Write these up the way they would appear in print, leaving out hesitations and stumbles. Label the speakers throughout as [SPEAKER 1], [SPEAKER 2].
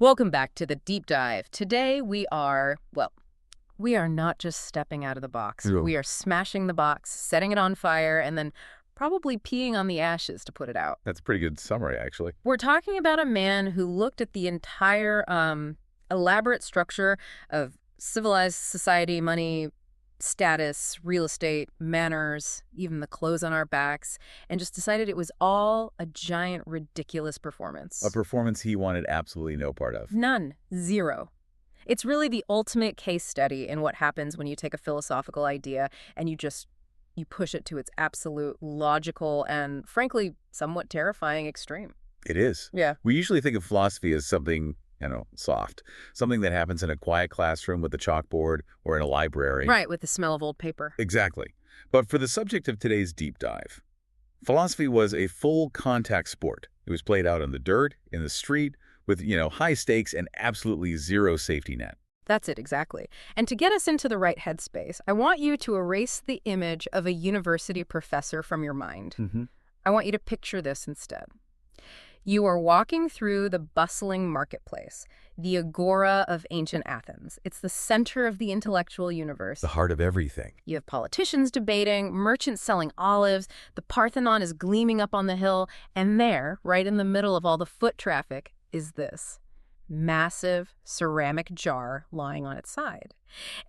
[SPEAKER 1] Welcome back to the deep dive. Today we are not just stepping out of the box.
[SPEAKER 2] Yeah.
[SPEAKER 1] We are smashing the box, setting it on fire, and then probably peeing on the ashes to put it out.
[SPEAKER 2] That's a pretty good summary, actually.
[SPEAKER 1] We're talking about a man who looked at the entire elaborate structure of civilized society, money, status, real estate, manners, even the clothes on our backs, and just decided it was all a giant, ridiculous performance.
[SPEAKER 2] A performance he wanted absolutely no part of.
[SPEAKER 1] None. Zero. It's really the ultimate case study in what happens when you take a philosophical idea and you push it to its absolute logical and, frankly, somewhat terrifying extreme.
[SPEAKER 2] It is.
[SPEAKER 1] Yeah.
[SPEAKER 2] We usually think of philosophy as something, soft. Something that happens in a quiet classroom with a chalkboard or in a library.
[SPEAKER 1] Right, with the smell of old paper.
[SPEAKER 2] Exactly. But for the subject of today's deep dive, philosophy was a full contact sport. It was played out on the dirt, in the street, with, high stakes and absolutely zero safety net.
[SPEAKER 1] That's it, exactly. And to get us into the right headspace, I want you to erase the image of a university professor from your mind.
[SPEAKER 2] Mm-hmm.
[SPEAKER 1] I want you to picture this instead. You are walking through the bustling marketplace, the agora of ancient Athens. It's the center of the intellectual universe.
[SPEAKER 2] The heart of everything.
[SPEAKER 1] You have politicians debating, merchants selling olives, the Parthenon is gleaming up on the hill, and there, right in the middle of all the foot traffic, is this massive ceramic jar lying on its side.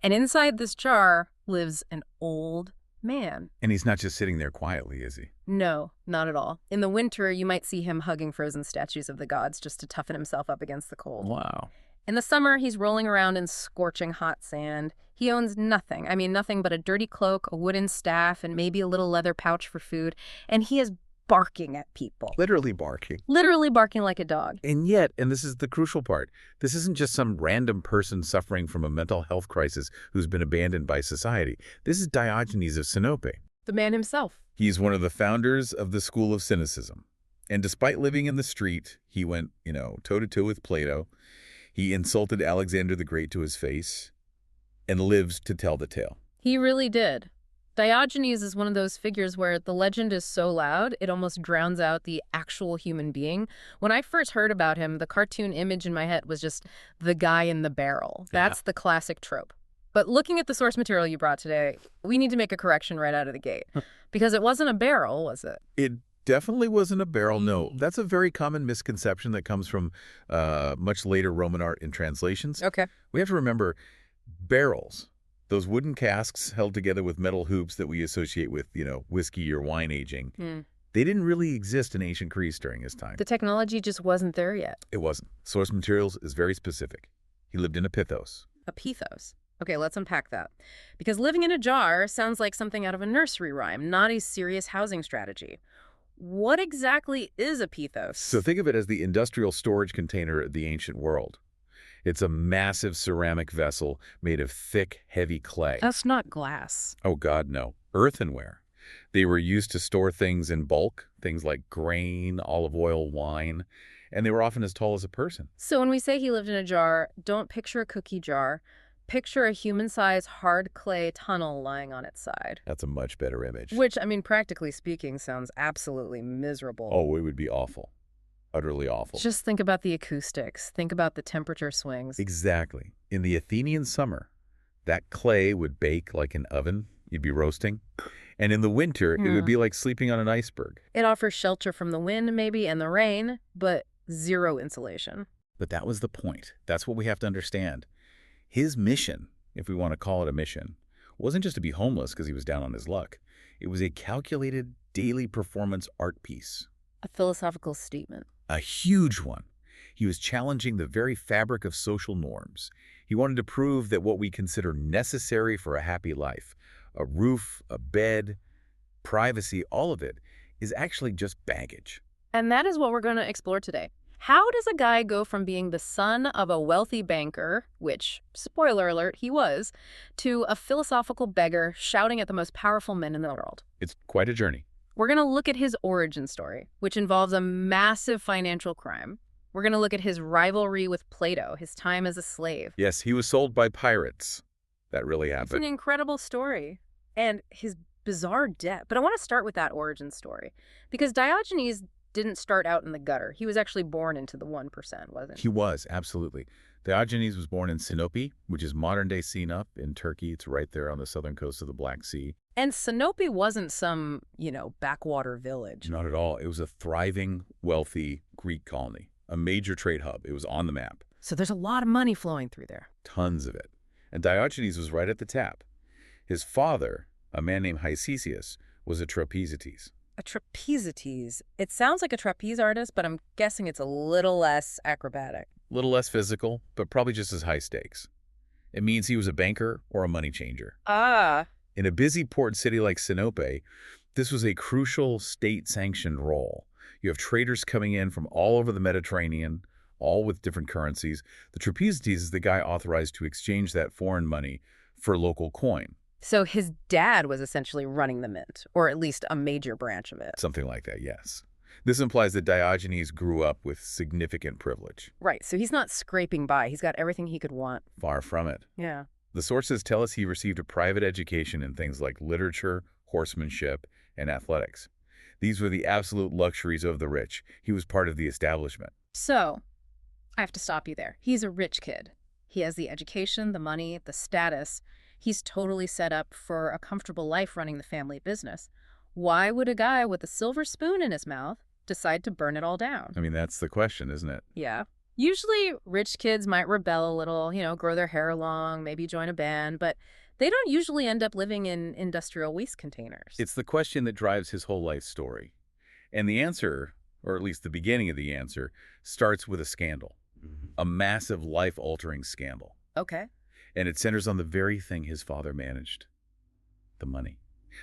[SPEAKER 1] And inside this jar lives an old man.
[SPEAKER 2] And he's not just sitting there quietly, is he?
[SPEAKER 1] No, not at all. In the winter, you might see him hugging frozen statues of the gods just to toughen himself up against the cold.
[SPEAKER 2] Wow.
[SPEAKER 1] In the summer, he's rolling around in scorching hot sand. He owns nothing. I mean, nothing but a dirty cloak, a wooden staff, and maybe a little leather pouch for food. And he is barking at people.
[SPEAKER 2] Literally barking.
[SPEAKER 1] Literally barking like a dog.
[SPEAKER 2] And yet, and this is the crucial part, this isn't just some random person suffering from a mental health crisis who's been abandoned by society. This is Diogenes of Sinope.
[SPEAKER 1] The man himself.
[SPEAKER 2] He's one of the founders of the school of Cynicism. And despite living in the street, he went, toe-to-toe with Plato. He insulted Alexander the Great to his face and lives to tell the tale.
[SPEAKER 1] He really did. Diogenes is one of those figures where the legend is so loud, it almost drowns out the actual human being. When I first heard about him, the cartoon image in my head was just the guy in the barrel. That's the classic trope. But looking at the source material you brought today, we need to make a correction right out of the gate. Because it wasn't a barrel, was it?
[SPEAKER 2] It definitely wasn't a barrel, no. That's a very common misconception that comes from much later Roman art in translations.
[SPEAKER 1] Okay.
[SPEAKER 2] We have to remember barrels. Those wooden casks held together with metal hoops that we associate with, whiskey or wine aging, they didn't really exist in ancient Greece during his time.
[SPEAKER 1] The technology just wasn't there yet.
[SPEAKER 2] It wasn't. Source materials is very specific. He lived in a pithos.
[SPEAKER 1] A pithos. Okay, let's unpack that. Because living in a jar sounds like something out of a nursery rhyme, not a serious housing strategy. What exactly is a pithos?
[SPEAKER 2] So think of it as the industrial storage container of the ancient world. It's a massive ceramic vessel made of thick, heavy clay.
[SPEAKER 1] That's not glass.
[SPEAKER 2] Oh, God, no. Earthenware. They were used to store things in bulk, things like grain, olive oil, wine, and they were often as tall as a person.
[SPEAKER 1] So when we say he lived in a jar, don't picture a cookie jar. Picture a human-sized hard clay tunnel lying on its side.
[SPEAKER 2] That's a much better image.
[SPEAKER 1] Which, practically speaking, sounds absolutely miserable.
[SPEAKER 2] Oh, it would be awful. Utterly awful.
[SPEAKER 1] Just think about the acoustics. Think about the temperature swings.
[SPEAKER 2] Exactly. In the Athenian summer, that clay would bake like an oven. You'd be roasting. And in the winter, it would be like sleeping on an iceberg.
[SPEAKER 1] It offers shelter from the wind, maybe, and the rain, but zero insulation.
[SPEAKER 2] But that was the point. That's what we have to understand. His mission, if we want to call it a mission, wasn't just to be homeless because he was down on his luck. It was a calculated daily performance art piece.
[SPEAKER 1] A philosophical statement.
[SPEAKER 2] A huge one. He was challenging the very fabric of social norms. He wanted to prove that what we consider necessary for a happy life, a roof, a bed, privacy, all of it, is actually just baggage.
[SPEAKER 1] And that is what we're going to explore today. How does a guy go from being the son of a wealthy banker, which, spoiler alert, he was, to a philosophical beggar shouting at the most powerful men in the world?
[SPEAKER 2] It's quite a journey.
[SPEAKER 1] We're going to look at his origin story, which involves a massive financial crime. We're going to look at his rivalry with Plato, his time as a slave.
[SPEAKER 2] Yes, he was sold by pirates. That really
[SPEAKER 1] It's an
[SPEAKER 2] happened.
[SPEAKER 1] incredible story. And his bizarre debt. But I want to start with that origin story. Because Diogenes didn't start out in the gutter. He was actually born into the 1%, wasn't
[SPEAKER 2] He
[SPEAKER 1] he?
[SPEAKER 2] was, absolutely. Diogenes was born in Sinope, which is modern-day Sinop in Turkey. It's right there on the southern coast of the Black Sea.
[SPEAKER 1] And Sinope wasn't some, backwater village.
[SPEAKER 2] Not at all. It was a thriving, wealthy Greek colony, a major trade hub. It was on the map.
[SPEAKER 1] So there's a lot of money flowing through there.
[SPEAKER 2] Tons of it. And Diogenes was right at the tap. His father, a man named Hicesius, was a trapezites.
[SPEAKER 1] A trapezites. It sounds like a trapeze artist, but I'm guessing it's a little less acrobatic.
[SPEAKER 2] A little less physical, but probably just as high stakes. It means he was a banker or a money changer.
[SPEAKER 1] Ah.
[SPEAKER 2] In a busy port city like Sinope, this was a crucial state-sanctioned role. You have traders coming in from all over the Mediterranean, all with different currencies. The trapezites is the guy authorized to exchange that foreign money for local coin.
[SPEAKER 1] So his dad was essentially running the mint, or at least a major branch of it.
[SPEAKER 2] Something like that, yes. This implies that Diogenes grew up with significant privilege.
[SPEAKER 1] Right, so he's not scraping by. He's got everything he could want.
[SPEAKER 2] Far from it.
[SPEAKER 1] Yeah.
[SPEAKER 2] The sources tell us he received a private education in things like literature, horsemanship, and athletics. These were the absolute luxuries of the rich. He was part of the establishment.
[SPEAKER 1] So, I have to stop you there. He's a rich kid. He has the education, the money, the status. He's totally set up for a comfortable life running the family business. Why would a guy with a silver spoon in his mouth decide to burn it all down?
[SPEAKER 2] I mean, that's the question, isn't it?
[SPEAKER 1] Yeah. Usually, rich kids might rebel a little, grow their hair long, maybe join a band, but they don't usually end up living in industrial waste containers.
[SPEAKER 2] It's the question that drives his whole life story. And the answer, or at least the beginning of the answer, starts with a scandal. A massive life-altering scandal.
[SPEAKER 1] Okay.
[SPEAKER 2] And it centers on the very thing his father managed. The money.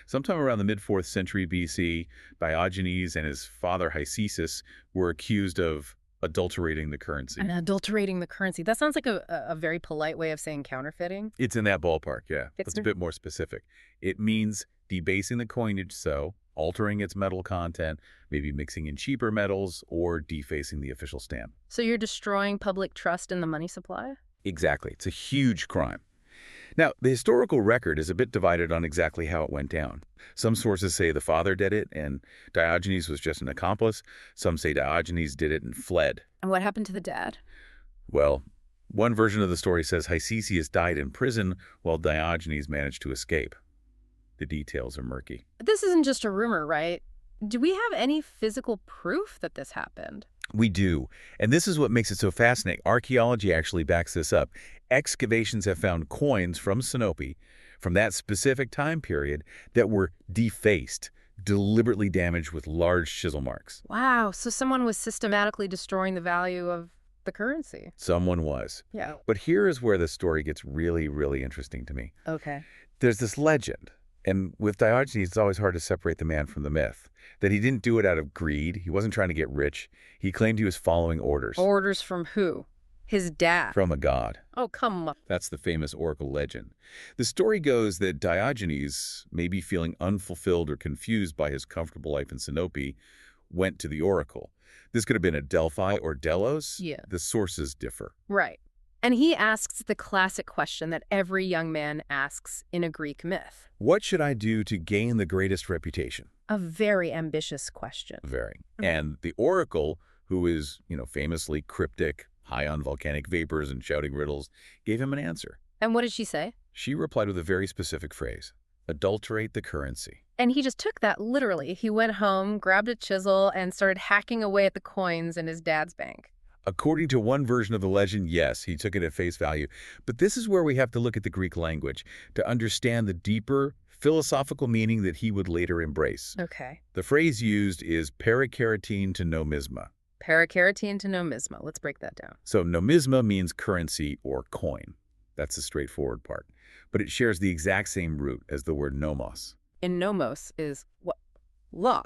[SPEAKER 2] Sometime around the mid-4th century BC, Diogenes and his father Hicesius were accused of adulterating the currency.
[SPEAKER 1] And adulterating the currency. That sounds like a very polite way of saying counterfeiting.
[SPEAKER 2] It's in that ballpark, yeah.
[SPEAKER 1] It's
[SPEAKER 2] That's a bit more specific. It means debasing the coinage, so altering its metal content, maybe mixing in cheaper metals, or defacing the official stamp.
[SPEAKER 1] So you're destroying public trust in the money supply?
[SPEAKER 2] Exactly. It's a huge crime. Now, the historical record is a bit divided on exactly how it went down. Some sources say the father did it and Diogenes was just an accomplice. Some say Diogenes did it and fled.
[SPEAKER 1] And what happened to the dad?
[SPEAKER 2] Well, one version of the story says Hicesius died in prison while Diogenes managed to escape. The details are murky.
[SPEAKER 1] This isn't just a rumor, right? Do we have any physical proof that this happened?
[SPEAKER 2] We do. And this is what makes it so fascinating. Archaeology actually backs this up. Excavations have found coins from Sinope, from that specific time period, that were defaced, deliberately damaged with large chisel marks.
[SPEAKER 1] Wow, so someone was systematically destroying the value of the currency.
[SPEAKER 2] Someone was.
[SPEAKER 1] Yeah.
[SPEAKER 2] But here is where the story gets really, really interesting to me.
[SPEAKER 1] Okay.
[SPEAKER 2] There's this legend, and with Diogenes, it's always hard to separate the man from the myth, that he didn't do it out of greed. He wasn't trying to get rich. He claimed he was following orders.
[SPEAKER 1] Orders from who? His dad.
[SPEAKER 2] From a god.
[SPEAKER 1] Oh, come on.
[SPEAKER 2] That's the famous oracle legend. The story goes that Diogenes, maybe feeling unfulfilled or confused by his comfortable life in Sinope, went to the oracle. This could have been at Delphi or Delos.
[SPEAKER 1] Yeah.
[SPEAKER 2] The sources differ.
[SPEAKER 1] Right. And he asks the classic question that every young man asks in a Greek myth.
[SPEAKER 2] What should I do to gain the greatest reputation?
[SPEAKER 1] A very ambitious question.
[SPEAKER 2] Very. And the oracle, who is, famously cryptic, high on volcanic vapors and shouting riddles, gave him an answer.
[SPEAKER 1] And what did she say?
[SPEAKER 2] She replied with a very specific phrase: adulterate the currency.
[SPEAKER 1] And he just took that literally. He went home, grabbed a chisel, and started hacking away at the coins in his dad's bank.
[SPEAKER 2] According to one version of the legend, yes, he took it at face value. But this is where we have to look at the Greek language to understand the deeper philosophical meaning that he would later embrace.
[SPEAKER 1] Okay.
[SPEAKER 2] The phrase used is perikeratein to nomisma.
[SPEAKER 1] Perikeratein to nomisma. Let's break that down.
[SPEAKER 2] So nomisma means currency or coin. That's the straightforward part. But it shares the exact same root as the word nomos.
[SPEAKER 1] In nomos is what? Law.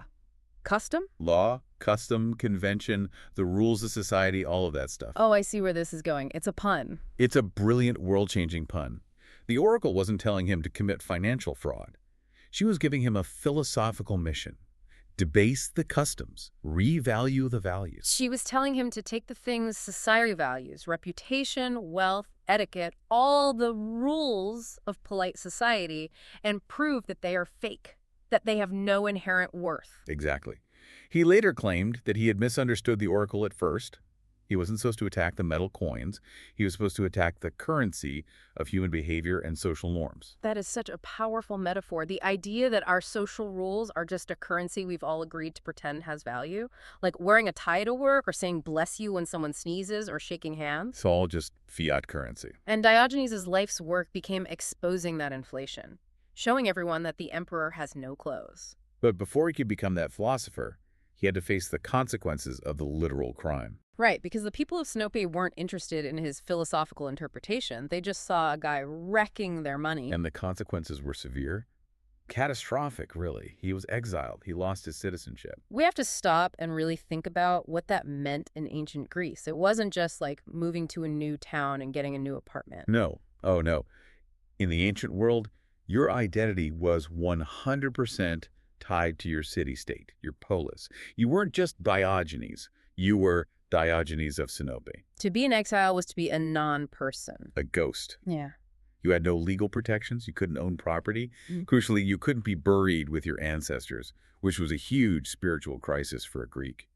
[SPEAKER 1] Custom?
[SPEAKER 2] Law, custom, convention, the rules of society, all of that stuff.
[SPEAKER 1] Oh, I see where this is going. It's a pun.
[SPEAKER 2] It's a brilliant, world-changing pun. The oracle wasn't telling him to commit financial fraud. She was giving him a philosophical mission. Debase the customs, revalue the values.
[SPEAKER 1] She was telling him to take the things society values, reputation, wealth, etiquette, all the rules of polite society, and prove that they are fake, that they have no inherent worth.
[SPEAKER 2] Exactly. He later claimed that he had misunderstood the oracle at first. He wasn't supposed to attack the metal coins. He was supposed to attack the currency of human behavior and social norms.
[SPEAKER 1] That is such a powerful metaphor. The idea that our social rules are just a currency we've all agreed to pretend has value, like wearing a tie to work or saying bless you when someone sneezes or shaking hands.
[SPEAKER 2] It's all just fiat currency.
[SPEAKER 1] And Diogenes' life's work became exposing that inflation, showing everyone that the emperor has no clothes.
[SPEAKER 2] But before he could become that philosopher, he had to face the consequences of the literal crime.
[SPEAKER 1] Right, because the people of Sinope weren't interested in his philosophical interpretation. They just saw a guy wrecking their money.
[SPEAKER 2] And the consequences were severe. Catastrophic, really. He was exiled. He lost his citizenship.
[SPEAKER 1] We have to stop and really think about what that meant in ancient Greece. It wasn't just like moving to a new town and getting a new apartment.
[SPEAKER 2] No. Oh, no. In the ancient world, your identity was 100% tied to your city-state, your polis. You weren't just Diogenes. You were Diogenes of Sinope.
[SPEAKER 1] To be in exile was to be a non-person.
[SPEAKER 2] A ghost.
[SPEAKER 1] Yeah.
[SPEAKER 2] You had no legal protections. You couldn't own property. Crucially, you couldn't be buried with your ancestors, which was a huge spiritual crisis for a Greek.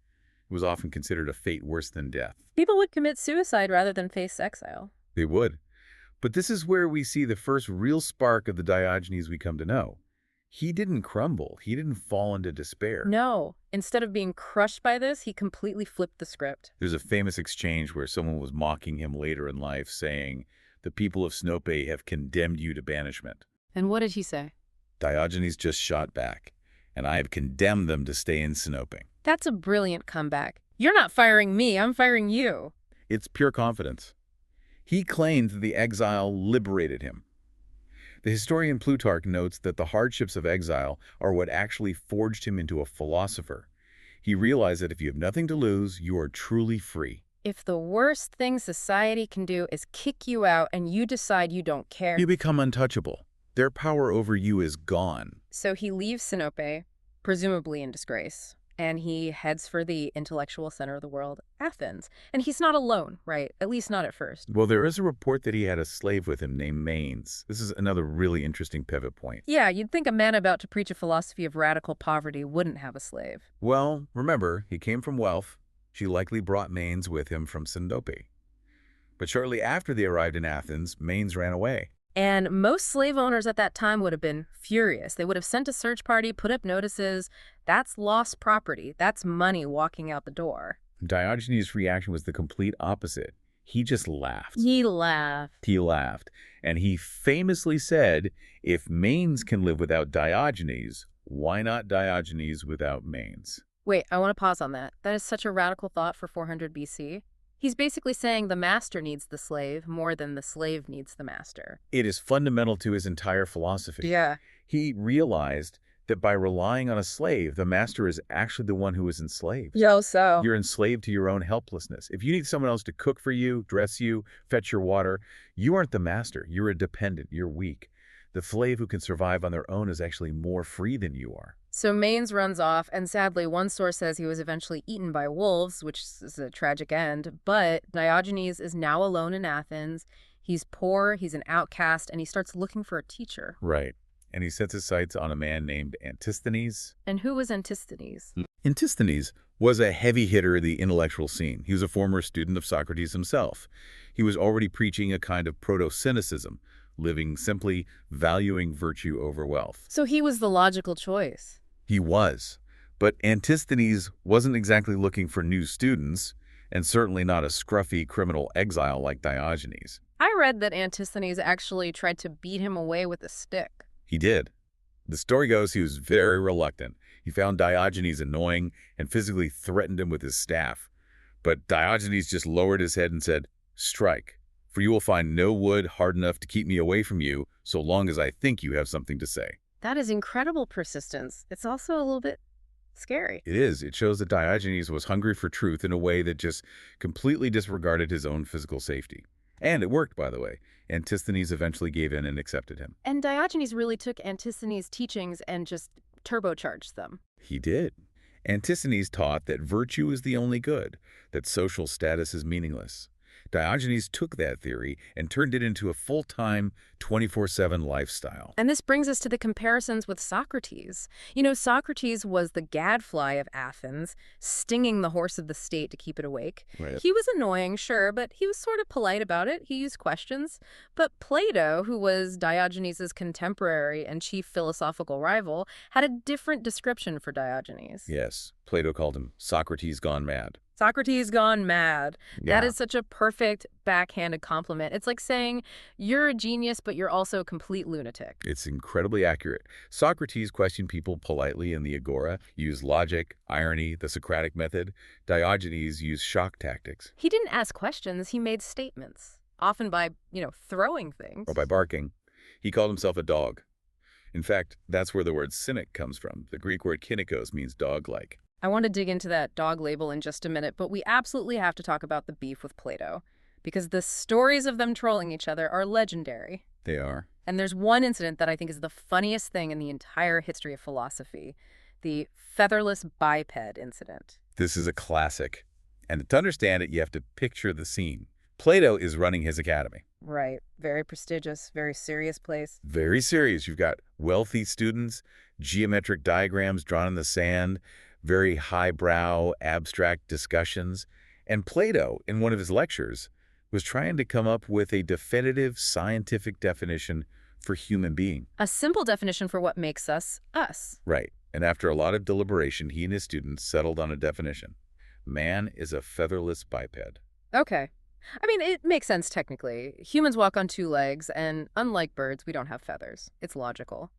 [SPEAKER 2] It was often considered a fate worse than death.
[SPEAKER 1] People would commit suicide rather than face exile.
[SPEAKER 2] They would. But this is where we see the first real spark of the Diogenes we come to know. He didn't crumble. He didn't fall into despair.
[SPEAKER 1] No. Instead of being crushed by this, he completely flipped the script.
[SPEAKER 2] There's a famous exchange where someone was mocking him later in life, saying, "The people of Sinope have condemned you to banishment."
[SPEAKER 1] And what did he say?
[SPEAKER 2] Diogenes just shot back, "And I have condemned them to stay in Sinope."
[SPEAKER 1] That's a brilliant comeback. You're not firing me, I'm firing you.
[SPEAKER 2] It's pure confidence. He claimed that the exile liberated him. The historian Plutarch notes that the hardships of exile are what actually forged him into a philosopher. He realized that if you have nothing to lose, you are truly free.
[SPEAKER 1] If the worst thing society can do is kick you out and you decide you don't care.
[SPEAKER 2] You become untouchable. Their power over you is gone.
[SPEAKER 1] So he leaves Sinope, presumably in disgrace, and he heads for the intellectual center of the world, Athens. And he's not alone, right? At least not at first.
[SPEAKER 2] Well, there is a report that he had a slave with him named Manes. This is another really interesting pivot point.
[SPEAKER 1] Yeah, you'd think a man about to preach a philosophy of radical poverty wouldn't have a slave.
[SPEAKER 2] Well, remember, he came from wealth. She likely brought Manes with him from Sinope. But shortly after they arrived in Athens, Manes ran away.
[SPEAKER 1] And most slave owners at that time would have been furious. They would have sent a search party, put up notices. That's lost property. That's money walking out the door.
[SPEAKER 2] Diogenes' reaction was the complete opposite. He just laughed.
[SPEAKER 1] He laughed.
[SPEAKER 2] He laughed. And he famously said, "If Manes can live without Diogenes, why not Diogenes without Manes?"
[SPEAKER 1] Wait, I want to pause on that. That is such a radical thought for 400 BC. He's basically saying the master needs the slave more than the slave needs the master.
[SPEAKER 2] It is fundamental to his entire philosophy.
[SPEAKER 1] Yeah.
[SPEAKER 2] He realized that by relying on a slave, the master is actually the one who is enslaved.
[SPEAKER 1] So.
[SPEAKER 2] You're enslaved to your own helplessness. If you need someone else to cook for you, dress you, fetch your water, you aren't the master. You're a dependent. You're weak. The slave who can survive on their own is actually more free than you are.
[SPEAKER 1] So Manes runs off, and sadly, one source says he was eventually eaten by wolves, which is a tragic end. But Diogenes is now alone in Athens. He's poor, he's an outcast, and he starts looking for a teacher.
[SPEAKER 2] Right. And he sets his sights on a man named Antisthenes.
[SPEAKER 1] And who was Antisthenes?
[SPEAKER 2] Antisthenes was a heavy hitter in the intellectual scene. He was a former student of Socrates himself. He was already preaching a kind of proto-Cynicism, living simply, valuing virtue over wealth.
[SPEAKER 1] So he was the logical choice.
[SPEAKER 2] He was. But Antisthenes wasn't exactly looking for new students, and certainly not a scruffy criminal exile like Diogenes.
[SPEAKER 1] I read that Antisthenes actually tried to beat him away with a stick.
[SPEAKER 2] He did. The story goes he was very reluctant. He found Diogenes annoying and physically threatened him with his staff. But Diogenes just lowered his head and said, "Strike, for you will find no wood hard enough to keep me away from you so long as I think you have something to say."
[SPEAKER 1] That is incredible persistence. It's also a little bit scary.
[SPEAKER 2] It is. It shows that Diogenes was hungry for truth in a way that just completely disregarded his own physical safety. And it worked, by the way. Antisthenes eventually gave in and accepted him.
[SPEAKER 1] And Diogenes really took Antisthenes' teachings and just turbocharged them.
[SPEAKER 2] He did. Antisthenes taught that virtue is the only good, that social status is meaningless. Diogenes took that theory and turned it into a full-time, 24/7 lifestyle.
[SPEAKER 1] And this brings us to the comparisons with Socrates. You know, Socrates was the gadfly of Athens, stinging the horse of the state to keep it awake.
[SPEAKER 2] Right.
[SPEAKER 1] He was annoying, sure, but he was sort of polite about it. He used questions. But Plato, who was Diogenes' contemporary and chief philosophical rival, had a different description for Diogenes.
[SPEAKER 2] Yes, Plato called him Socrates gone mad.
[SPEAKER 1] Socrates gone mad. That
[SPEAKER 2] Yeah.
[SPEAKER 1] is such a perfect backhanded compliment. It's like saying you're a genius, but you're also a complete lunatic.
[SPEAKER 2] It's incredibly accurate. Socrates questioned people politely in the agora, used logic, irony, the Socratic method. Diogenes used shock tactics,
[SPEAKER 1] He didn't ask questions, he made statements, often by, throwing things.
[SPEAKER 2] or by barking. He called himself a dog. In fact, that's where the word cynic comes from. The Greek word kynikos means dog-like.
[SPEAKER 1] I want to dig into that dog label in just a minute, but we absolutely have to talk about the beef with Plato, because the stories of them trolling each other are legendary.
[SPEAKER 2] They are.
[SPEAKER 1] And there's one incident that I think is the funniest thing in the entire history of philosophy, the featherless biped incident.
[SPEAKER 2] This is a classic. And to understand it, you have to picture the scene. Plato is running his academy.
[SPEAKER 1] Right. Very prestigious, very serious place.
[SPEAKER 2] Very serious. You've got wealthy students, geometric diagrams drawn in the sand, very highbrow, abstract discussions. And Plato, in one of his lectures, was trying to come up with a definitive scientific definition for human being.
[SPEAKER 1] A simple definition for what makes us us.
[SPEAKER 2] Right. And after a lot of deliberation, he and his students settled on a definition. Man is a featherless biped.
[SPEAKER 1] Okay. I mean, it makes sense technically. Humans walk on two legs, and unlike birds, we don't have feathers. It's logical.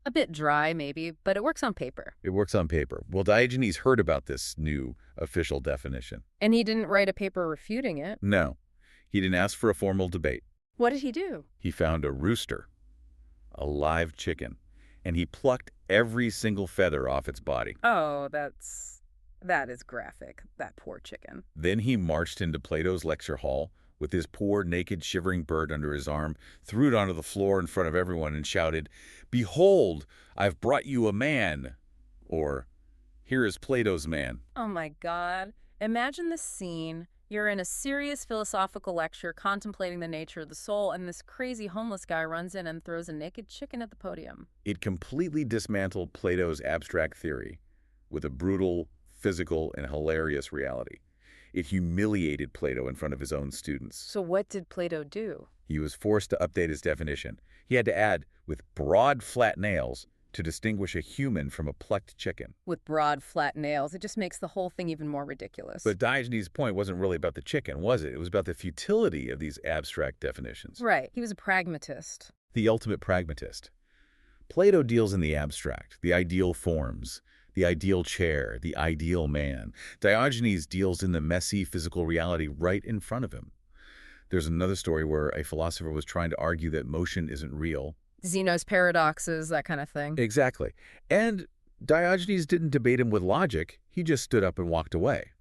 [SPEAKER 1] A bit dry, maybe, but it works on paper.
[SPEAKER 2] It works on paper. Well, Diogenes heard about this new official definition.
[SPEAKER 1] And he didn't write a paper refuting it.
[SPEAKER 2] No, he didn't ask for a formal debate.
[SPEAKER 1] What did he do?
[SPEAKER 2] He found a rooster, a live chicken, and he plucked every single feather off its body.
[SPEAKER 1] Oh, that is graphic. That poor chicken.
[SPEAKER 2] Then he marched into Plato's lecture hall with his poor, naked, shivering bird under his arm, threw it onto the floor in front of everyone and shouted, "Behold, I've brought you a man," or "Here is Plato's man."
[SPEAKER 1] Oh my God. Imagine the scene. You're in a serious philosophical lecture contemplating the nature of the soul, and this crazy homeless guy runs in and throws a naked chicken at the podium.
[SPEAKER 2] It completely dismantled Plato's abstract theory with a brutal, physical, and hilarious reality. It humiliated Plato in front of his own students.
[SPEAKER 1] So what did Plato do?
[SPEAKER 2] He was forced to update his definition. He had to add, with broad, flat nails, to distinguish a human from a plucked chicken.
[SPEAKER 1] With broad, flat nails. It just makes the whole thing even more ridiculous.
[SPEAKER 2] But Diogenes' point wasn't really about the chicken, was it? It was about the futility of these abstract definitions.
[SPEAKER 1] Right. He was a pragmatist.
[SPEAKER 2] The ultimate pragmatist. Plato deals in the abstract, the ideal forms, the ideal chair, the ideal man. Diogenes deals in the messy physical reality right in front of him. There's another story where a philosopher was trying to argue that motion isn't real.
[SPEAKER 1] Zeno's paradoxes, that kind of thing.
[SPEAKER 2] Exactly. And Diogenes didn't debate him with logic. He just stood up and walked away.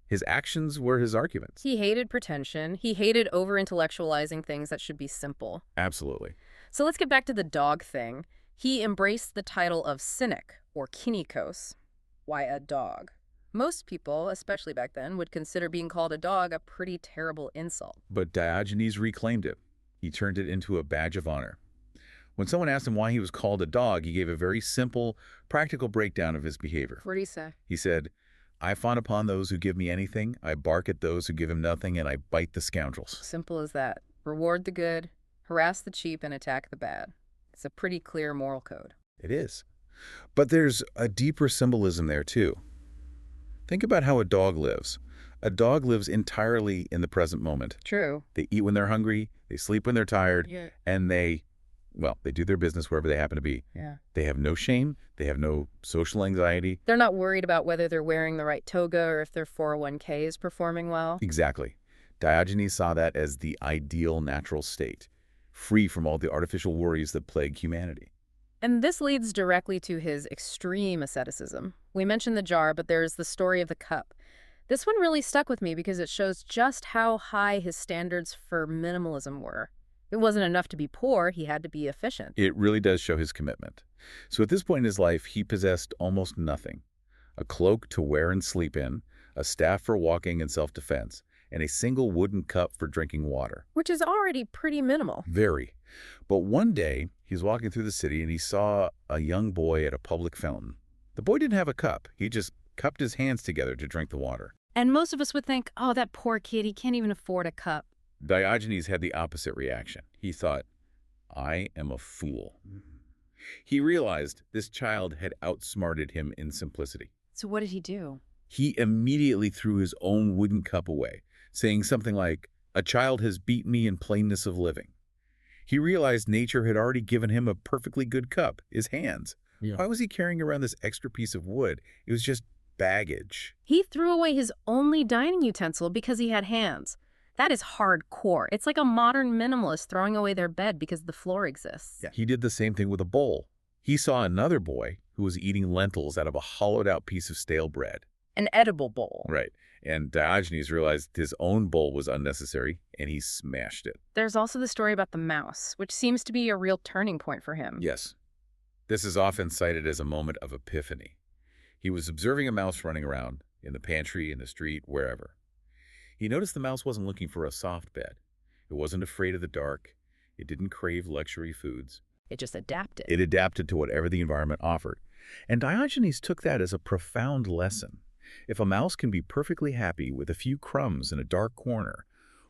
[SPEAKER 2] His actions were his arguments.
[SPEAKER 1] He hated pretension. He hated over-intellectualizing things that should be simple.
[SPEAKER 2] Absolutely.
[SPEAKER 1] So let's get back to the dog thing. He embraced the title of Cynic, or kynikos. Why a dog? Most people, especially back then, would consider being called a dog a pretty terrible insult.
[SPEAKER 2] But Diogenes reclaimed it. He turned it into a badge of honor. When someone asked him why he was called a dog, he gave a very simple, practical breakdown of his behavior.
[SPEAKER 1] What did he say?
[SPEAKER 2] He said, "I fawn upon those who give me anything, I bark at those who give him nothing, and I bite the scoundrels."
[SPEAKER 1] Simple as that. Reward the good, harass the cheap, and attack the bad. It's a pretty clear moral code.
[SPEAKER 2] It is. But there's a deeper symbolism there, too. Think about how a dog lives. A dog lives entirely in the present moment.
[SPEAKER 1] True.
[SPEAKER 2] They eat when they're hungry, they sleep when they're tired,
[SPEAKER 1] Yeah.
[SPEAKER 2] and they do their business wherever they happen to be.
[SPEAKER 1] Yeah.
[SPEAKER 2] They have no shame, they have no social anxiety.
[SPEAKER 1] They're not worried about whether they're wearing the right toga or if their 401k is performing well.
[SPEAKER 2] Exactly. Diogenes saw that as the ideal natural state, free from all the artificial worries that plague humanity.
[SPEAKER 1] And this leads directly to his extreme asceticism. We mentioned the jar, but there's the story of the cup. This one really stuck with me because it shows just how high his standards for minimalism were. It wasn't enough to be poor, he had to be efficient.
[SPEAKER 2] It really does show his commitment. So at this point in his life, he possessed almost nothing. A cloak to wear and sleep in, a staff for walking and self-defense, and a single wooden cup for drinking water.
[SPEAKER 1] Which is already pretty minimal.
[SPEAKER 2] Very. But one day, he was walking through the city and he saw a young boy at a public fountain. The boy didn't have a cup. He just cupped his hands together to drink the water.
[SPEAKER 1] And most of us would think, oh, that poor kid, he can't even afford a cup.
[SPEAKER 2] Diogenes had the opposite reaction. He thought, I am a fool. He realized this child had outsmarted him in simplicity.
[SPEAKER 1] So what did he do?
[SPEAKER 2] He immediately threw his own wooden cup away, saying something like, a child has beat me in plainness of living. He realized nature had already given him a perfectly good cup, his hands.
[SPEAKER 3] Yeah.
[SPEAKER 2] Why was he carrying around this extra piece of wood? It was just baggage.
[SPEAKER 1] He threw away his only dining utensil because he had hands. That is hardcore. It's like a modern minimalist throwing away their bed because the floor exists.
[SPEAKER 2] Yeah. He did the same thing with a bowl. He saw another boy who was eating lentils out of a hollowed-out piece of stale bread.
[SPEAKER 1] An edible bowl.
[SPEAKER 2] Right. And Diogenes realized his own bowl was unnecessary, and he smashed it.
[SPEAKER 1] There's also the story about the mouse, which seems to be a real turning point for him.
[SPEAKER 2] Yes. This is often cited as a moment of epiphany. He was observing a mouse running around, in the pantry, in the street, wherever. He noticed the mouse wasn't looking for a soft bed. It wasn't afraid of the dark. It didn't crave luxury foods.
[SPEAKER 1] It just adapted.
[SPEAKER 2] It adapted to whatever the environment offered. And Diogenes took that as a profound lesson. If a mouse can be perfectly happy with a few crumbs in a dark corner,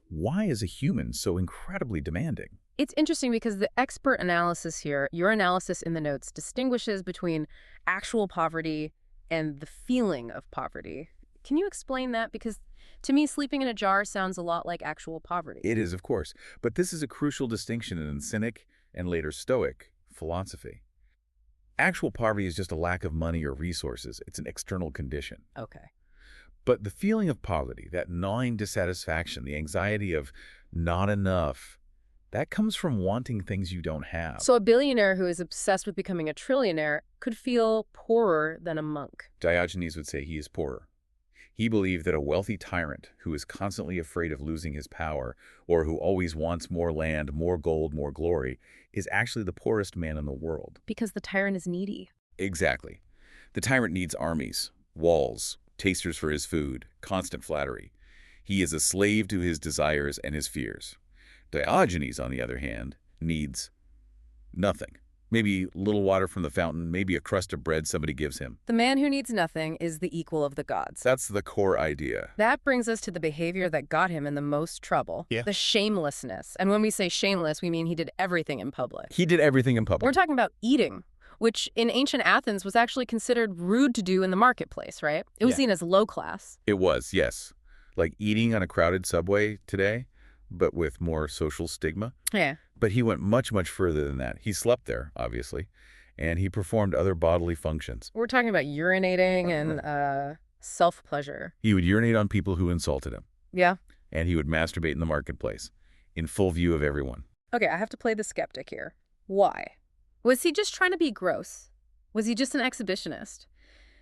[SPEAKER 2] why is a human so incredibly demanding?
[SPEAKER 1] It's interesting because the expert analysis here, your analysis in the notes, distinguishes between actual poverty and the feeling of poverty. Can you explain that? Because to me, sleeping in a jar sounds a lot like actual poverty.
[SPEAKER 2] It is, of course, but this is a crucial distinction in Cynic and later Stoic philosophy. Actual poverty is just a lack of money or resources. It's an external condition.
[SPEAKER 1] Okay.
[SPEAKER 2] But the feeling of poverty, that gnawing dissatisfaction, the anxiety of not enough, that comes from wanting things you don't have.
[SPEAKER 1] So a billionaire who is obsessed with becoming a trillionaire could feel poorer than a monk.
[SPEAKER 2] Diogenes would say he is poorer. He believed that a wealthy tyrant who is constantly afraid of losing his power, or who always wants more land, more gold, more glory, is actually the poorest man in the world.
[SPEAKER 1] Because the tyrant is needy.
[SPEAKER 2] Exactly. The tyrant needs armies, walls, tasters for his food, constant flattery. He is a slave to his desires and his fears. Diogenes, on the other hand, needs nothing. Maybe a little water from the fountain, maybe a crust of bread somebody gives him.
[SPEAKER 1] The man who needs nothing is the equal of the gods.
[SPEAKER 2] That's the core idea.
[SPEAKER 1] That brings us to the behavior that got him in the most trouble.
[SPEAKER 3] Yeah.
[SPEAKER 1] The shamelessness. And when we say shameless, we mean he did everything in public.
[SPEAKER 2] He did everything in public.
[SPEAKER 1] We're talking about eating, which in ancient Athens was actually considered rude to do in the marketplace, right? It was
[SPEAKER 2] Yeah.
[SPEAKER 1] seen as low class.
[SPEAKER 2] It was, yes. Like eating on a crowded subway today, but with more social stigma.
[SPEAKER 1] Yeah.
[SPEAKER 2] But he went much, much further than that. He slept there, obviously, and he performed other bodily functions.
[SPEAKER 1] We're talking about urinating and self-pleasure.
[SPEAKER 2] He would urinate on people who insulted him,
[SPEAKER 1] Yeah.
[SPEAKER 2] and he would masturbate in the marketplace, in full view of everyone.
[SPEAKER 1] Okay, I have to play the skeptic here. Why? Was he just trying to be gross? Was he just an exhibitionist?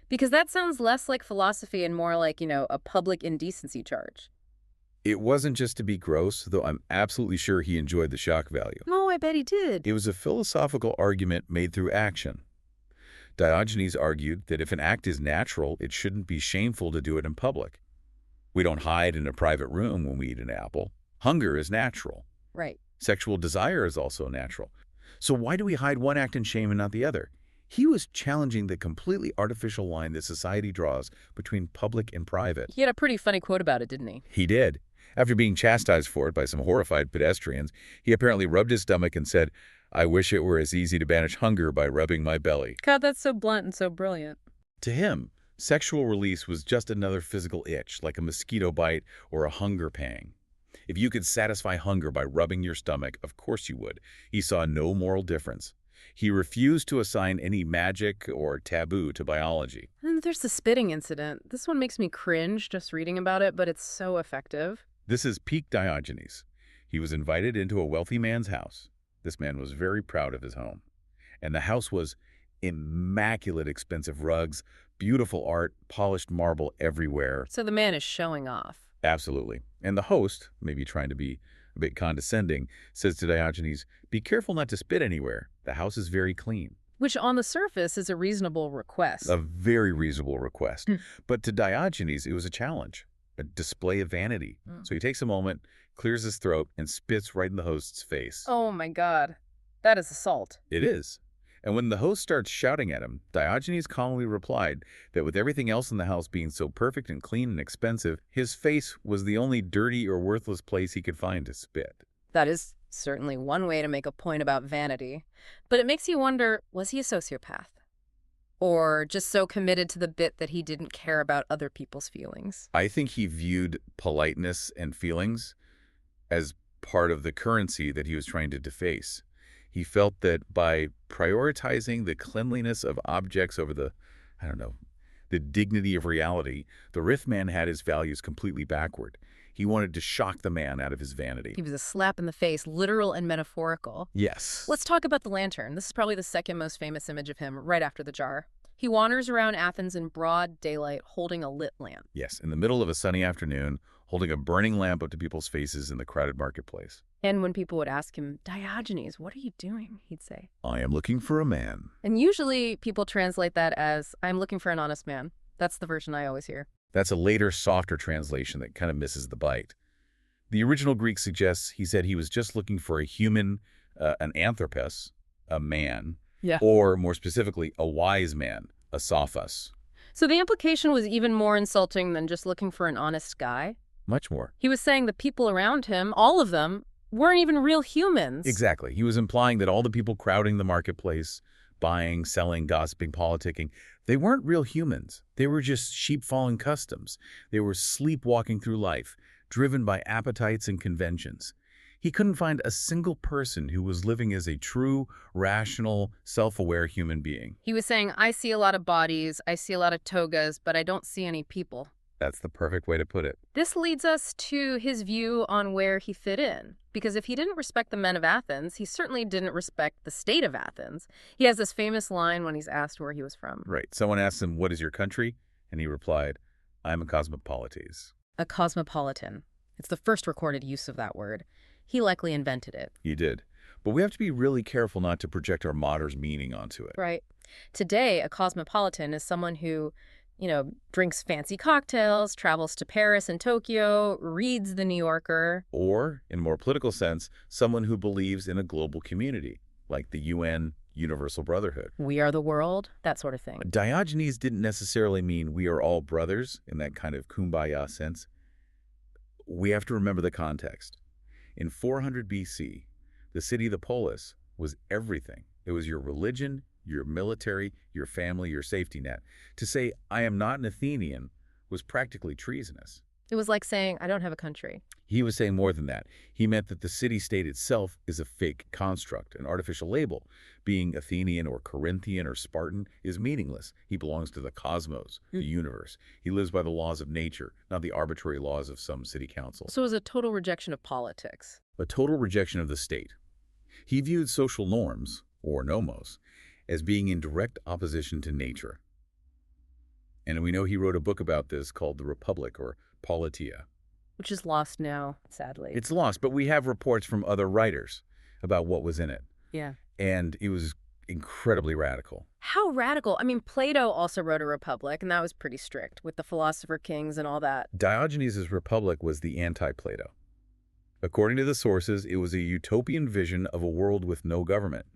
[SPEAKER 1] Because that sounds less like philosophy and more like, a public indecency charge.
[SPEAKER 2] It wasn't just to be gross, though I'm absolutely sure he enjoyed the shock value.
[SPEAKER 1] Oh, I bet he did.
[SPEAKER 2] It was a philosophical argument made through action. Diogenes argued that if an act is natural, it shouldn't be shameful to do it in public. We don't hide in a private room when we eat an apple. Hunger is natural.
[SPEAKER 1] Right.
[SPEAKER 2] Sexual desire is also natural. So why do we hide one act in shame and not the other? He was challenging the completely artificial line that society draws between public and private.
[SPEAKER 1] He had a pretty funny quote about it, didn't he?
[SPEAKER 2] He did. After being chastised for it by some horrified pedestrians, he apparently rubbed his stomach and said, "I wish it were as easy to banish hunger by rubbing my belly."
[SPEAKER 1] God, that's so blunt and so brilliant.
[SPEAKER 2] To him, sexual release was just another physical itch, like a mosquito bite or a hunger pang. If you could satisfy hunger by rubbing your stomach, of course you would. He saw no moral difference. He refused to assign any magic or taboo to biology.
[SPEAKER 1] And there's the spitting incident. This one makes me cringe just reading about it, but it's so effective.
[SPEAKER 2] This is peak Diogenes. He was invited into a wealthy man's house. This man was very proud of his home. And the house was immaculate, expensive rugs, beautiful art, polished marble everywhere.
[SPEAKER 1] So the man is showing off.
[SPEAKER 2] Absolutely. And the host, maybe trying to be a bit condescending, says to Diogenes, "Be careful not to spit anywhere. The house is very clean."
[SPEAKER 1] Which on the surface is a reasonable request.
[SPEAKER 2] A very reasonable request. But to Diogenes, it was a challenge. a display of vanity.
[SPEAKER 1] Mm.
[SPEAKER 2] So he takes a moment, clears his throat, and spits right in the host's face.
[SPEAKER 1] Oh my God. That is assault.
[SPEAKER 2] It is. And when the host starts shouting at him, Diogenes calmly replied that with everything else in the house being so perfect and clean and expensive, his face was the only dirty or worthless place he could find to spit.
[SPEAKER 1] That is certainly one way to make a point about vanity. But it makes you wonder, was he a sociopath? Or just so committed to the bit that he didn't care about other people's feelings?
[SPEAKER 2] I think he viewed politeness and feelings as part of the currency that he was trying to deface. He felt that by prioritizing the cleanliness of objects over the dignity of reality, the Riff man had his values completely backward. He wanted to shock the man out of his vanity.
[SPEAKER 1] He was a slap in the face, literal and metaphorical.
[SPEAKER 2] Yes.
[SPEAKER 1] Let's talk about the lantern. This is probably the second most famous image of him, right after the jar. He wanders around Athens in broad daylight holding a lit lamp.
[SPEAKER 2] Yes, in the middle of a sunny afternoon, holding a burning lamp up to people's faces in the crowded marketplace.
[SPEAKER 1] And when people would ask him, Diogenes, what are you doing? He'd say.
[SPEAKER 2] I am looking for a man.
[SPEAKER 1] And usually people translate that as, I'm looking for an honest man. That's the version I always hear.
[SPEAKER 2] That's a later, softer translation that kind of misses the bite. The original Greek suggests he said he was just looking for a human, an anthropos, a man,
[SPEAKER 1] Yeah.
[SPEAKER 2] or more specifically, a wise man, a sophos.
[SPEAKER 1] So the implication was even more insulting than just looking for an honest guy.
[SPEAKER 2] Much more.
[SPEAKER 1] He was saying the people around him, all of them, weren't even real humans.
[SPEAKER 2] Exactly. He was implying that all the people crowding the marketplace, buying, selling, gossiping, politicking, they weren't real humans. They were just sheep following customs. They were sleepwalking through life, driven by appetites and conventions. He couldn't find a single person who was living as a true, rational, self-aware human being.
[SPEAKER 1] He was saying, I see a lot of bodies, I see a lot of togas, but I don't see any people.
[SPEAKER 2] That's the perfect way to put it.
[SPEAKER 1] This leads us to his view on where he fit in. Because if he didn't respect the men of Athens, he certainly didn't respect the state of Athens. He has this famous line when he's asked where he was from.
[SPEAKER 2] Right. Someone asked him, what is your country? And he replied, I'm a cosmopolites.
[SPEAKER 1] A cosmopolitan. It's the first recorded use of that word. He likely invented it.
[SPEAKER 2] He did. But we have to be really careful not to project our modern meaning onto it.
[SPEAKER 1] Right. Today, a cosmopolitan is someone who, drinks fancy cocktails, travels to Paris and Tokyo, reads The New Yorker.
[SPEAKER 2] Or, in a more political sense, someone who believes in a global community, like the UN Universal Brotherhood.
[SPEAKER 1] We are the world, that sort of thing.
[SPEAKER 2] Diogenes didn't necessarily mean we are all brothers in that kind of kumbaya sense. We have to remember the context. In 400 BC, the city of the polis was everything. It was your religion, your military, your family, your safety net. To say, I am not an Athenian, was practically treasonous.
[SPEAKER 1] It was like saying, I don't have a country.
[SPEAKER 2] He was saying more than that. He meant that the city-state itself is a fake construct, an artificial label. Being Athenian or Corinthian or Spartan is meaningless. He belongs to the cosmos, the universe. He lives by the laws of nature, not the arbitrary laws of some city council.
[SPEAKER 1] So it was a total rejection of politics.
[SPEAKER 2] A total rejection of the state. He viewed social norms, or nomos, as being in direct opposition to nature. And we know he wrote a book about this called The Republic, or Politia.
[SPEAKER 1] Which is lost now, sadly.
[SPEAKER 2] It's lost, but we have reports from other writers about what was in it.
[SPEAKER 1] Yeah.
[SPEAKER 2] And it was incredibly radical.
[SPEAKER 1] How radical? I mean, Plato also wrote a Republic, and that was pretty strict with the philosopher kings and all that.
[SPEAKER 2] Diogenes' Republic was the anti-Plato. According to the sources, it was a utopian vision of a world with no government.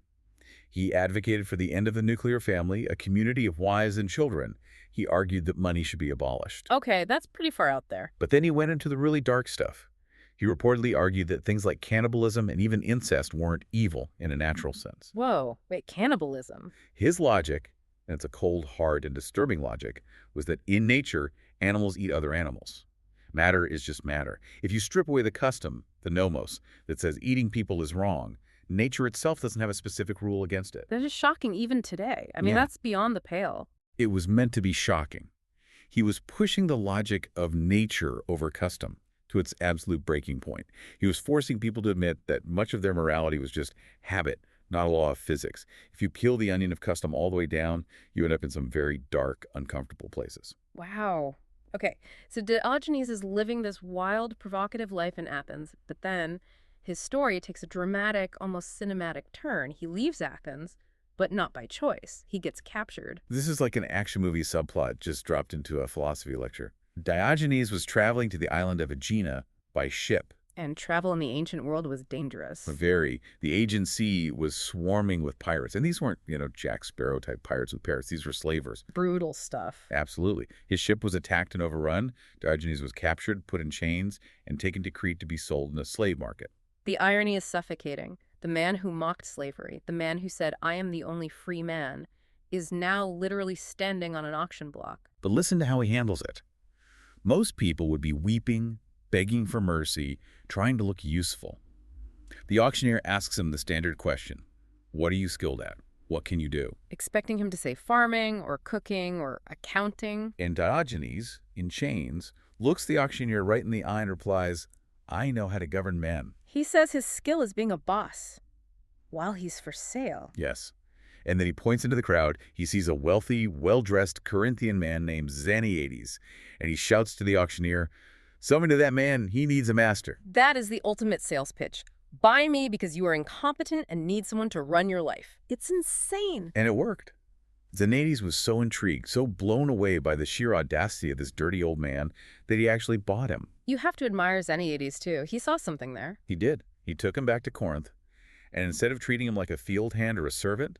[SPEAKER 2] He advocated for the end of the nuclear family, a community of wives and children. He argued that money should be abolished.
[SPEAKER 1] Okay, that's pretty far out there.
[SPEAKER 2] But then he went into the really dark stuff. He reportedly argued that things like cannibalism and even incest weren't evil in a natural sense.
[SPEAKER 1] Whoa, wait, cannibalism?
[SPEAKER 2] His logic, and it's a cold, hard, and disturbing logic, was that in nature, animals eat other animals. Matter is just matter. If you strip away the custom, the nomos, that says eating people is wrong, nature itself doesn't have a specific rule against it.
[SPEAKER 1] That is shocking even today. I mean,
[SPEAKER 2] Yeah.
[SPEAKER 1] that's beyond the pale.
[SPEAKER 2] It was meant to be shocking. He was pushing the logic of nature over custom to its absolute breaking point. He was forcing people to admit that much of their morality was just habit, not a law of physics. If you peel the onion of custom all the way down, you end up in some very dark, uncomfortable places.
[SPEAKER 1] Wow. Okay, so Diogenes is living this wild, provocative life in Athens, but then his story takes a dramatic, almost cinematic turn. He leaves Athens, but not by choice. He gets captured.
[SPEAKER 2] This is like an action movie subplot just dropped into a philosophy lecture. Diogenes was traveling to the island of Aegina by ship.
[SPEAKER 1] And travel in the ancient world was dangerous.
[SPEAKER 2] Very. The Aegean Sea was swarming with pirates. And these weren't, Jack Sparrow-type pirates with parrots. These were slavers.
[SPEAKER 1] Brutal stuff.
[SPEAKER 2] Absolutely. His ship was attacked and overrun. Diogenes was captured, put in chains, and taken to Crete to be sold in a slave market.
[SPEAKER 1] The irony is suffocating. The man who mocked slavery, the man who said, "I am the only free man," is now literally standing on an auction block.
[SPEAKER 2] But listen to how he handles it. Most people would be weeping, begging for mercy, trying to look useful. The auctioneer asks him the standard question, "What are you skilled at? What can you do?"
[SPEAKER 1] Expecting him to say farming or cooking or accounting.
[SPEAKER 2] And Diogenes, in chains, looks the auctioneer right in the eye and replies, "I know how to govern men."
[SPEAKER 1] He says his skill is being a boss while he's for sale.
[SPEAKER 2] Yes. And then he points into the crowd. He sees a wealthy, well-dressed Corinthian man named Xeniades, and he shouts to the auctioneer, "Sell me to that man. He needs a master."
[SPEAKER 1] That is the ultimate sales pitch. Buy me because you are incompetent and need someone to run your life. It's insane.
[SPEAKER 2] And it worked. Xeniades was so intrigued, so blown away by the sheer audacity of this dirty old man, that he actually bought him.
[SPEAKER 1] You have to admire Xeniades, too. He saw something there.
[SPEAKER 2] He did. He took him back to Corinth, and instead of treating him like a field hand or a servant,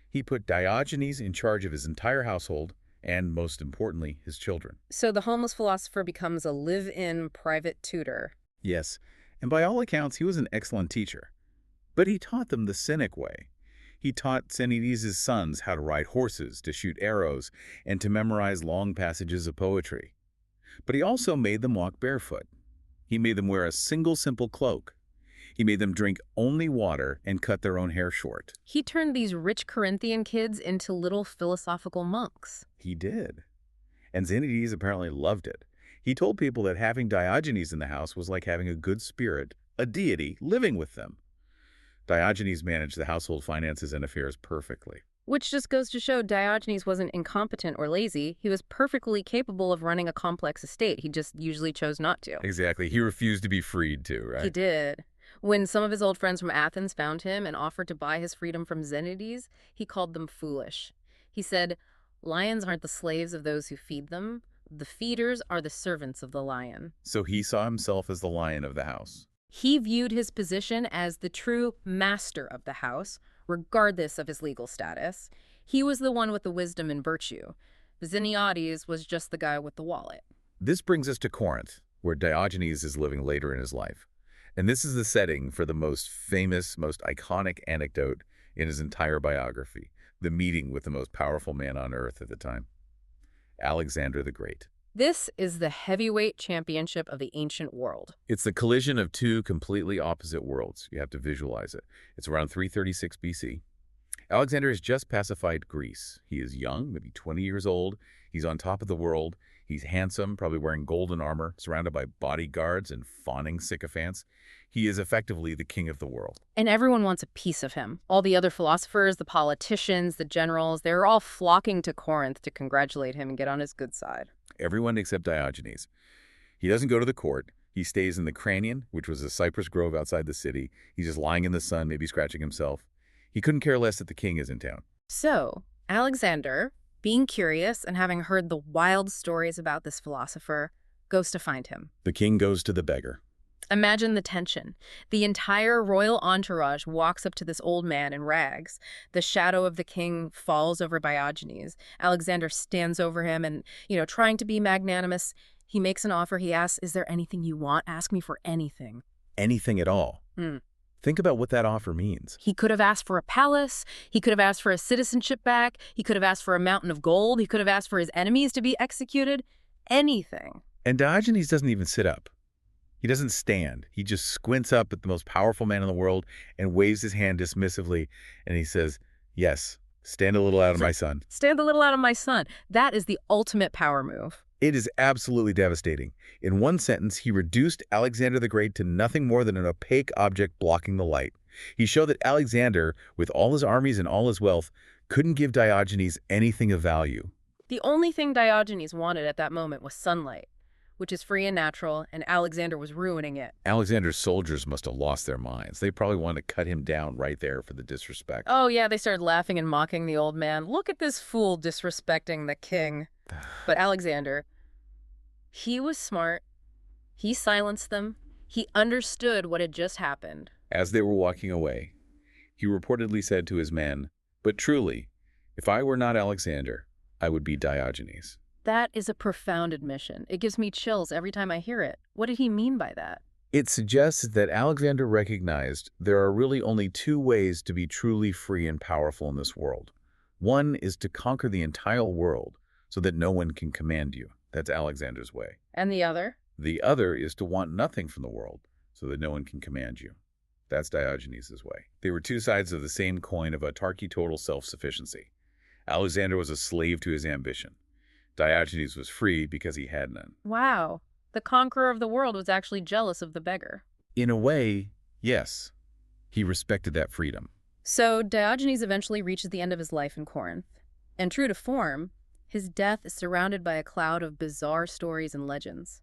[SPEAKER 2] he put Diogenes in charge of his entire household and, most importantly, his children.
[SPEAKER 1] So the homeless philosopher becomes a live-in private tutor.
[SPEAKER 2] Yes, and by all accounts, he was an excellent teacher. But he taught them the Cynic way. He taught Xeniades' sons how to ride horses, to shoot arrows, and to memorize long passages of poetry. But he also made them walk barefoot. He made them wear a single simple cloak. He made them drink only water and cut their own hair short.
[SPEAKER 1] He turned these rich Corinthian kids into little philosophical monks.
[SPEAKER 2] He did. And Xeniades apparently loved it. He told people that having Diogenes in the house was like having a good spirit, a deity, living with them. Diogenes managed the household finances and affairs perfectly.
[SPEAKER 1] Which just goes to show Diogenes wasn't incompetent or lazy. He was perfectly capable of running a complex estate. He just usually chose not to.
[SPEAKER 2] Exactly. He refused to be freed too, right?
[SPEAKER 1] He did. When some of his old friends from Athens found him and offered to buy his freedom from Xeniades, he called them foolish. He said, "Lions aren't the slaves of those who feed them. The feeders are the servants of the lion."
[SPEAKER 2] So he saw himself as the lion of the house.
[SPEAKER 1] He viewed his position as the true master of the house, regardless of his legal status. He was the one with the wisdom and virtue. Xeniades was just the guy with the wallet.
[SPEAKER 2] This brings us to Corinth, where Diogenes is living later in his life. And this is the setting for the most famous, most iconic anecdote in his entire biography, the meeting with the most powerful man on earth at the time, Alexander the Great.
[SPEAKER 1] This is the heavyweight championship of the ancient world.
[SPEAKER 2] It's the collision of two completely opposite worlds. You have to visualize it. It's around 336 BC. Alexander has just pacified Greece. He is young, maybe 20 years old. He's on top of the world. He's handsome, probably wearing golden armor, surrounded by bodyguards and fawning sycophants. He is effectively the king of the world.
[SPEAKER 1] And everyone wants a piece of him. All the other philosophers, the politicians, the generals, they're all flocking to Corinth to congratulate him and get on his good side.
[SPEAKER 2] Everyone except Diogenes. He doesn't go to the court. He stays in the Cranion, which was a cypress grove outside the city. He's just lying in the sun, maybe scratching himself. He couldn't care less that the king is in town.
[SPEAKER 1] So, Alexander, being curious and having heard the wild stories about this philosopher, goes to find him.
[SPEAKER 2] The king goes to the beggar.
[SPEAKER 1] Imagine the tension. The entire royal entourage walks up to this old man in rags. The shadow of the king falls over Diogenes. Alexander stands over him and, trying to be magnanimous, he makes an offer. He asks, "Is there anything you want? Ask me for anything."
[SPEAKER 2] Anything at all. Think about what that offer means.
[SPEAKER 1] He could have asked for a palace. He could have asked for a citizenship back. He could have asked for a mountain of gold. He could have asked for his enemies to be executed. Anything.
[SPEAKER 2] And Diogenes doesn't even sit up. He doesn't stand. He just squints up at the most powerful man in the world and waves his hand dismissively, and he says, "Yes, stand a little out of my son."
[SPEAKER 1] Stand a little out of my son. That is the ultimate power move.
[SPEAKER 2] It is absolutely devastating. In one sentence, he reduced Alexander the Great to nothing more than an opaque object blocking the light. He showed that Alexander, with all his armies and all his wealth, couldn't give Diogenes anything of value.
[SPEAKER 1] The only thing Diogenes wanted at that moment was sunlight, which is free and natural, and Alexander was ruining it.
[SPEAKER 2] Alexander's soldiers must have lost their minds. They probably wanted to cut him down right there for the disrespect.
[SPEAKER 1] Oh yeah, they started laughing and mocking the old man. Look at this fool disrespecting the king. But Alexander, He was smart. He silenced them. He understood what had just happened.
[SPEAKER 2] As they were walking away, he reportedly said to his men, "But truly, if I were not Alexander, I would be Diogenes."
[SPEAKER 1] That is a profound admission. It gives me chills every time I hear it. What did he mean by that?
[SPEAKER 2] It suggests that Alexander recognized there are really only two ways to be truly free and powerful in this world. One is to conquer the entire world so that no one can command you. That's Alexander's way.
[SPEAKER 1] And the other?
[SPEAKER 2] The other is to want nothing from the world so that no one can command you. That's Diogenes' way. They were two sides of the same coin of autarky, total self-sufficiency. Alexander was a slave to his ambition. Diogenes was free because he had none.
[SPEAKER 1] Wow. The conqueror of the world was actually jealous of the beggar.
[SPEAKER 2] In a way, yes. He respected that freedom.
[SPEAKER 1] So Diogenes eventually reaches the end of his life in Corinth. And true to form, his death is surrounded by a cloud of bizarre stories and legends.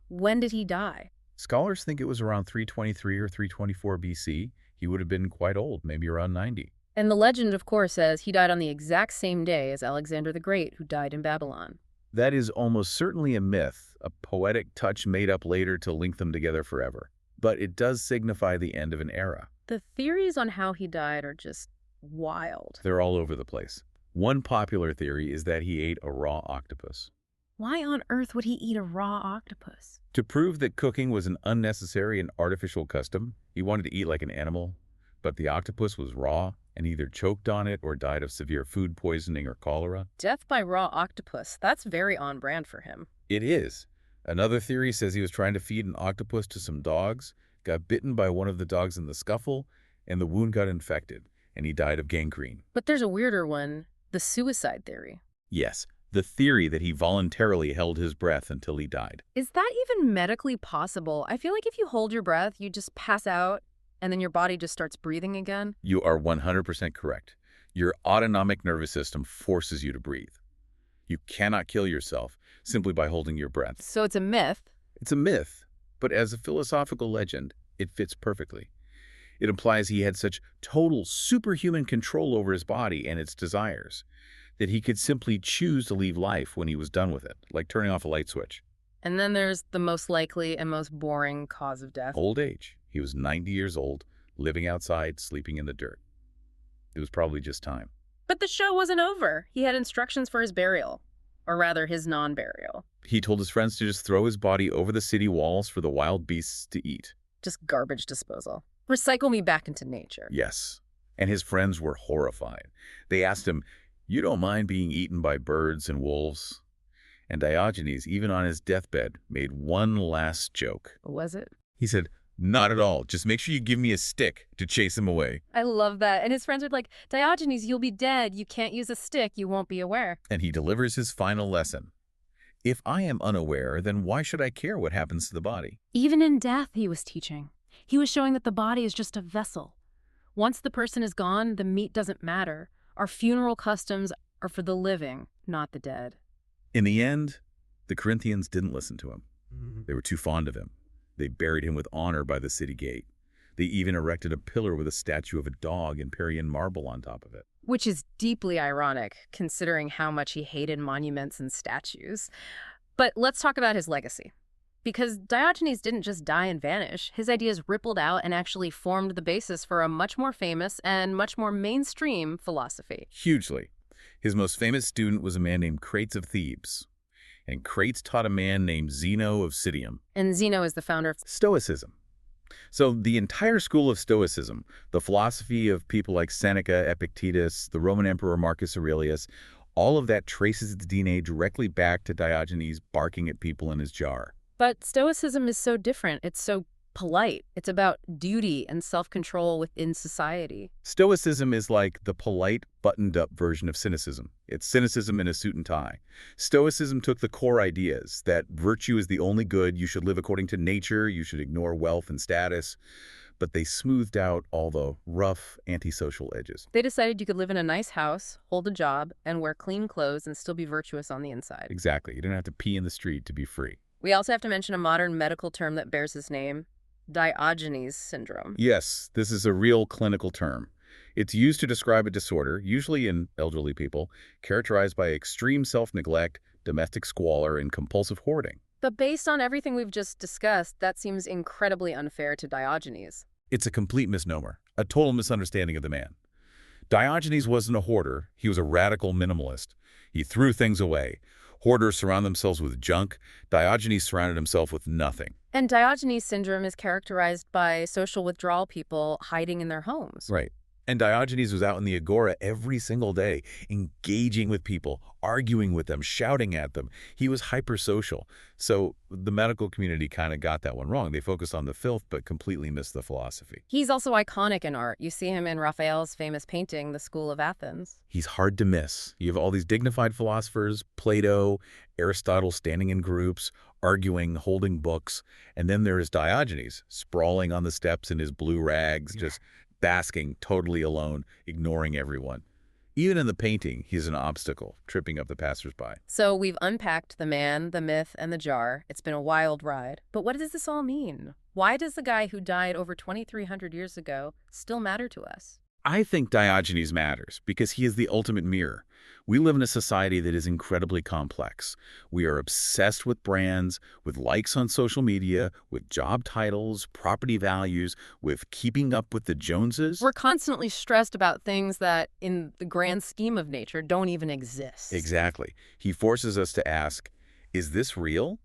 [SPEAKER 1] When did he die?
[SPEAKER 2] Scholars think it was around 323 or 324 BC. He would have been quite old, maybe around 90.
[SPEAKER 1] And the legend, of course, says he died on the exact same day as Alexander the Great, who died in Babylon.
[SPEAKER 2] That is almost certainly a myth, a poetic touch made up later to link them together forever. But it does signify the end of an era.
[SPEAKER 1] The theories on how he died are just wild.
[SPEAKER 2] They're all over the place. One popular theory is that he ate a raw octopus.
[SPEAKER 1] Why on earth would he eat a raw octopus?
[SPEAKER 2] To prove that cooking was an unnecessary and artificial custom, he wanted to eat like an animal, but the octopus was raw and either choked on it or died of severe food poisoning or cholera.
[SPEAKER 1] Death by raw octopus. That's very on brand for him.
[SPEAKER 2] It is. Another theory says he was trying to feed an octopus to some dogs, got bitten by one of the dogs in the scuffle, and the wound got infected, and he died of gangrene.
[SPEAKER 1] But there's a weirder one, the suicide theory.
[SPEAKER 2] Yes, the theory that he voluntarily held his breath until he died.
[SPEAKER 1] Is that even medically possible? I feel like if you hold your breath, you just pass out, and then your body just starts breathing again.
[SPEAKER 2] You are 100% correct. Your autonomic nervous system forces you to breathe. You cannot kill yourself simply by holding your breath.
[SPEAKER 1] So it's a myth.
[SPEAKER 2] It's a myth, but as a philosophical legend, it fits perfectly. It implies he had such total superhuman control over his body and its desires that he could simply choose to leave life when he was done with it, like turning off a light switch.
[SPEAKER 1] And then there's the most likely and most boring cause of death.
[SPEAKER 2] Old age. He was 90 years old, living outside, sleeping in the dirt. It was probably just time.
[SPEAKER 1] But the show wasn't over. He had instructions for his burial. Or rather, his non-burial.
[SPEAKER 2] He told his friends to just throw his body over the city walls for the wild beasts to eat.
[SPEAKER 1] Just garbage disposal. Recycle me back into nature.
[SPEAKER 2] Yes. And his friends were horrified. They asked him, "You don't mind being eaten by birds and wolves?" And Diogenes, even on his deathbed, made one last joke.
[SPEAKER 1] What was it?
[SPEAKER 2] He said, "Not at all. Just make sure you give me a stick to chase him away."
[SPEAKER 1] I love that. And his friends were like, Diogenes, you'll be dead. You can't use a stick. You won't be aware.
[SPEAKER 2] And he delivers his final lesson. If I am unaware, then why should I care what happens to the body?
[SPEAKER 1] Even in death, he was teaching. He was showing that the body is just a vessel. Once the person is gone, the meat doesn't matter. Our funeral customs are for the living, not the dead.
[SPEAKER 2] In the end, the Corinthians didn't listen to him. They were too fond of him. They buried him with honor by the city gate. They even erected a pillar with a statue of a dog in Parian marble on top of it.
[SPEAKER 1] Which is deeply ironic, considering how much he hated monuments and statues. But let's talk about his legacy. Because Diogenes didn't just die and vanish. His ideas rippled out and actually formed the basis for a much more famous and much more mainstream philosophy.
[SPEAKER 2] Hugely. His most famous student was a man named Crates of Thebes. And Crates taught a man named Zeno of Citium.
[SPEAKER 1] And Zeno is the founder of
[SPEAKER 2] Stoicism. So the entire school of Stoicism, the philosophy of people like Seneca, Epictetus, the Roman Emperor Marcus Aurelius, all of that traces its DNA directly back to Diogenes barking at people in his jar.
[SPEAKER 1] But Stoicism is so different. It's so polite. It's about duty and self-control within society.
[SPEAKER 2] Stoicism is like the polite, buttoned-up version of Cynicism. It's cynicism in a suit and tie. Stoicism took the core ideas that virtue is the only good, you should live according to nature, you should ignore wealth and status, but they smoothed out all the rough, antisocial edges.
[SPEAKER 1] They decided you could live in a nice house, hold a job, and wear clean clothes and still be virtuous on the inside.
[SPEAKER 2] Exactly. You didn't have to pee in the street to be free.
[SPEAKER 1] We also have to mention a modern medical term that bears his name, Diogenes syndrome.
[SPEAKER 2] Yes, this is a real clinical term. It's used to describe a disorder, usually in elderly people, characterized by extreme self-neglect, domestic squalor, and compulsive hoarding.
[SPEAKER 1] But based on everything we've just discussed, that seems incredibly unfair to Diogenes.
[SPEAKER 2] It's a complete misnomer, a total misunderstanding of the man. Diogenes wasn't a hoarder, he was a radical minimalist. He threw things away. Hoarders surround themselves with junk. Diogenes surrounded himself with nothing.
[SPEAKER 1] And Diogenes syndrome is characterized by social withdrawal people hiding in their homes.
[SPEAKER 2] Right. And Diogenes was out in the agora every single day, engaging with people, arguing with them, shouting at them. He was hypersocial. So the medical community kind of got that one wrong. They focused on the filth but completely missed the philosophy.
[SPEAKER 1] He's also iconic in art. You see him in Raphael's famous painting, The School of Athens.
[SPEAKER 2] He's hard to miss. You have all these dignified philosophers, Plato, Aristotle standing in groups, arguing, holding books. And then there is Diogenes, sprawling on the steps in his blue rags, just basking, totally alone, ignoring everyone. Even in the painting, he's an obstacle, tripping up the passersby.
[SPEAKER 1] So we've unpacked the man, the myth, and the jar. It's been a wild ride. But what does this all mean? Why does the guy who died over 2,300 years ago still matter to us?
[SPEAKER 2] I think Diogenes matters because he is the ultimate mirror. We live in a society that is incredibly complex. We are obsessed with brands, with likes on social media, with job titles, property values, with keeping up with the Joneses.
[SPEAKER 1] We're constantly stressed about things that, in the grand scheme of nature, don't even exist.
[SPEAKER 2] Exactly. He forces us to ask, is this real?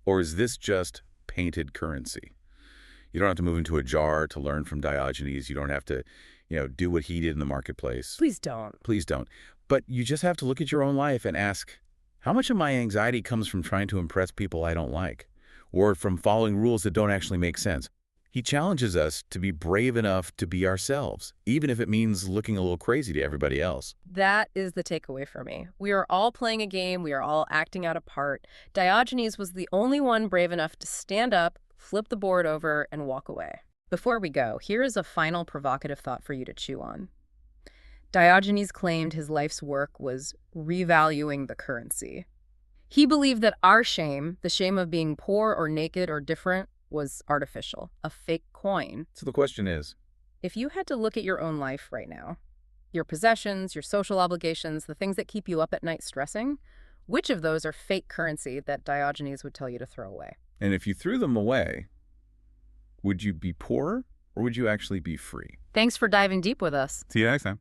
[SPEAKER 2] Or is this just painted currency? You don't have to move into a jar to learn from Diogenes. You don't have to do what he did in the marketplace.
[SPEAKER 1] Please don't.
[SPEAKER 2] Please don't. But you just have to look at your own life and ask, how much of my anxiety comes from trying to impress people I don't like, or from following rules that don't actually make sense? He challenges us to be brave enough to be ourselves, even if it means looking a little crazy to everybody else.
[SPEAKER 1] That is the takeaway for me. We are all playing a game. We are all acting out a part. Diogenes was the only one brave enough to stand up, flip the board over, and walk away. Before we go, here is a final provocative thought for you to chew on. Diogenes claimed his life's work was revaluing the currency. He believed that our shame, the shame of being poor or naked or different, was artificial, a fake coin.
[SPEAKER 2] So the question is,
[SPEAKER 1] if you had to look at your own life right now, your possessions, your social obligations, the things that keep you up at night stressing, which of those are fake currency that Diogenes would tell you to throw away?
[SPEAKER 2] And if you threw them away, would you be poorer or would you actually be free?
[SPEAKER 1] Thanks for diving deep with us.
[SPEAKER 2] See you next time.